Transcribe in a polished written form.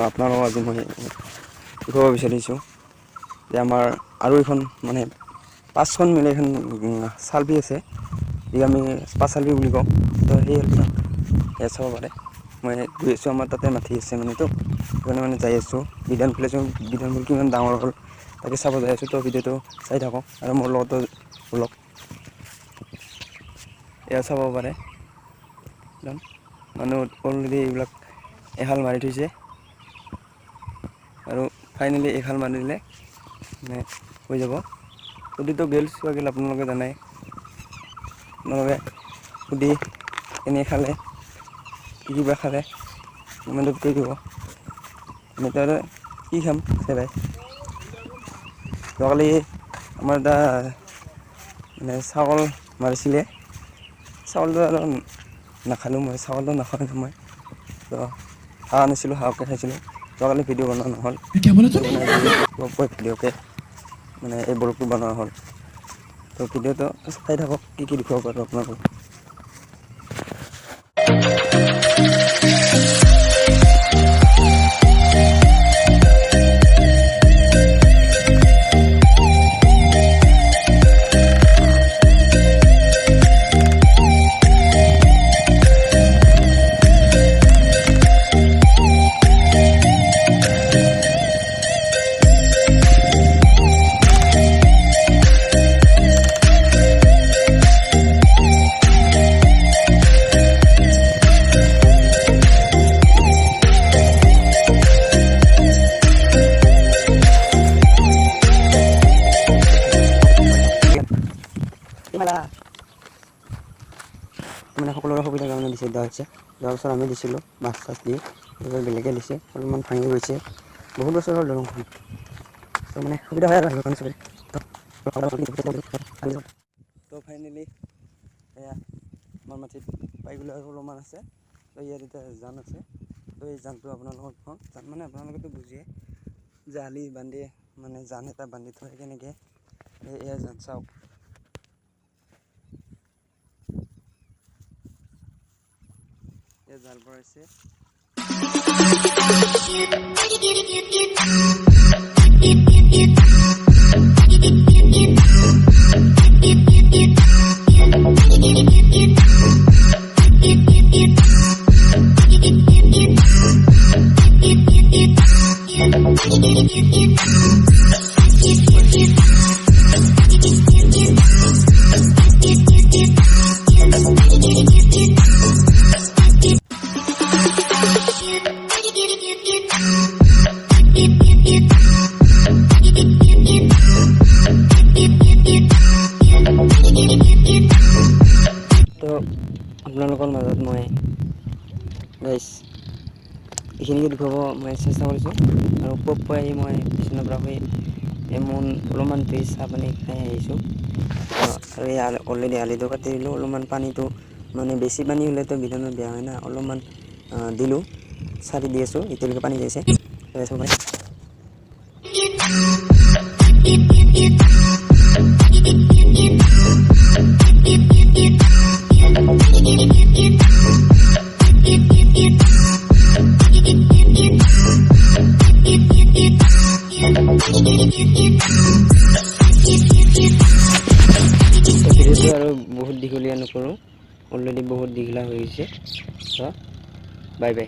আপোনালোকক আজি মই দেখুৱাব বিচাৰিছোঁ যে আমাৰ আৰু এখন মানে 5খন মিলি এখন চালবি আছে, যি আমি চালবি বুলি কওঁ। তো সেই সেয়া চাব পাৰে। মই গৈ আছোঁ, আমাৰ তাতে মাতি আছে মানে, তো সেইকাৰণে মানে যাই আছোঁ। বিধানফুল কিমান ডাঙৰ হ'ল তাকে চাব যাই আছোঁ। তো ভিডিঅ'টো চাই থাকক আৰু মোৰ লগতো অলপ এয়া চাব পাৰে। মানুহ অলৰেডি এইবিলাক এহাল মাৰি থৈছে আৰু ফাইনেলি এহাল মাৰি দিলে মানে হৈ যাব। সুধিটো গেল চোৱা গেল, আপোনালোকে জানাই। আপোনালোকে সুধি কেনে খালে, কি কিবা খালে কমেণ্টত কৈ দিব। আমিতো আৰু কি খাম চেৰাই। যোৱাকালি আমাৰ এটা মানে ছাগল মাৰিছিলে, ছাগলটো আৰু নাখালোঁ মই, ছাগলটো নাখাওঁ মই। তো হাঁহ আনিছিলোঁ, হাঁহকে খাইছিলোঁ। যোৱাকালি ভিডিঅ' বনোৱা নহ'ল, ভিডিঅ'কে মানে এই ব্লগটো বনোৱা হ'ল। তো ভিডিঅ'টো চাই থাকক, কি কি দেখুৱাব পাৰোঁ আপোনালোকক। মানে সকলোৰে সুবিধাৰ কাৰণে দিছে, দিয়া হৈছে। যোৱা বছৰ আমি দিছিলোঁ মাছ চাছ দি, এইবাৰ বেলেগে দিছে, অলপমান ভাঙি গৈছে। বহুত বছৰ হ'ল দলংখন, তো মানে সুবিধা হয় আৰু চবে। তো ফাইনেলি এয়া আমাৰ মাটিত পাই গ'লে আৰু অলপমান আছে। তো ইয়াত এতিয়া জান আছে। তো এই জানটো আপোনালোকক কওঁ, জান মানে আপোনালোকেতো বুজিয়ে, জালি বান্ধি মানে জান এটা বান্ধি থয় কেনেকৈ, এয়া জান চাওক। জাল ভৰাইছে। তো আপোনালোকৰ মাজত মই গাইছ এইখিনিকে দেখুৱাব মই চেষ্টা কৰিছোঁ। আৰু পুৱাই আহি মই বিচনাৰ পৰা শুই এমন অলপমান চাহ পানী খাই আহিছোঁ। আৰু এই অলৰেডি আলিটো কাটি দিলোঁ। অলপমান পানীটো মানে বেছি পানী হ'লেতো বিধানত বেয়া হয় না, অলপমান দিলোঁ, চাৰি দি আছোঁ, এতিয়ালৈকে পানী যাইছে। ভিডিঅ'টো আৰু বহুত দীঘলীয়া নকৰোঁ, অলৰেডি বহুত দীঘলীয়া হৈ গৈছে। Bye bye.